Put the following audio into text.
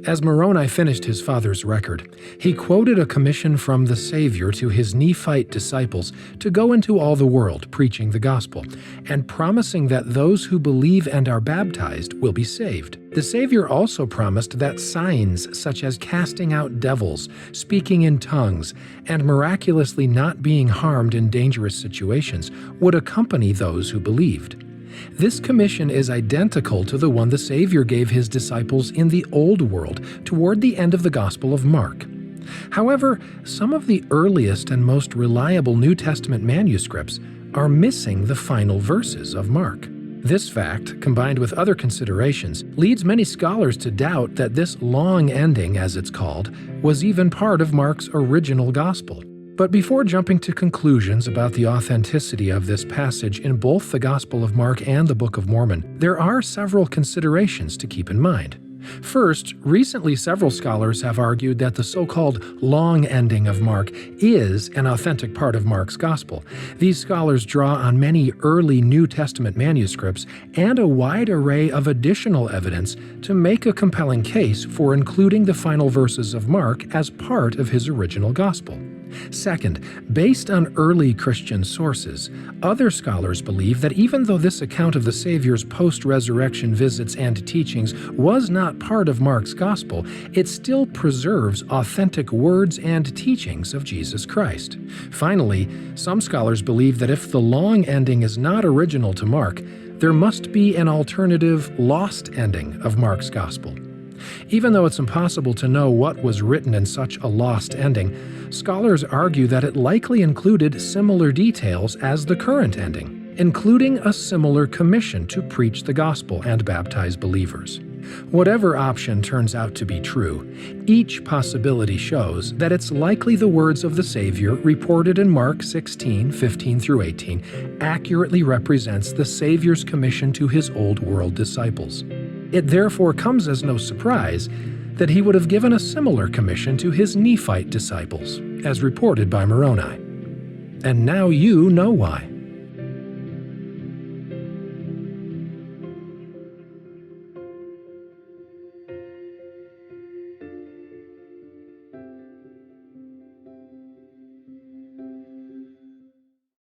As Moroni finished his father's record, he quoted a commission from the Savior to his Nephite disciples to go into all the world preaching the gospel, and promising that those who believe and are baptized will be saved. The Savior also promised that signs such as casting out devils, speaking in tongues, and miraculously not being harmed in dangerous situations would accompany those who believed. This commission is identical to the one the Savior gave his disciples in the Old World toward the end of the Gospel of Mark. However, some of the earliest and most reliable New Testament manuscripts are missing the final verses of Mark. This fact, combined with other considerations, leads many scholars to doubt that this long ending, as it's called, was even part of Mark's original Gospel. But before jumping to conclusions about the authenticity of this passage in both the Gospel of Mark and the Book of Mormon, there are several considerations to keep in mind. First, recently several scholars have argued that the so-called long ending of Mark is an authentic part of Mark's Gospel. These scholars draw on many early New Testament manuscripts and a wide array of additional evidence to make a compelling case for including the final verses of Mark as part of his original Gospel. Second, based on early Christian sources, other scholars believe that even though this account of the Savior's post-resurrection visits and teachings was not part of Mark's Gospel, it still preserves authentic words and teachings of Jesus Christ. Finally, some scholars believe that if the long ending is not original to Mark, there must be an alternative lost ending of Mark's Gospel. Even though it's impossible to know what was written in such a lost ending, scholars argue that it likely included similar details as the current ending, including a similar commission to preach the gospel and baptize believers. Whatever option turns out to be true, each possibility shows that it's likely the words of the Savior reported in Mark 16:15-18 accurately represents the Savior's commission to his Old World disciples. It therefore comes as no surprise that he would have given a similar commission to his Nephite disciples, as reported by Moroni. And now you know why.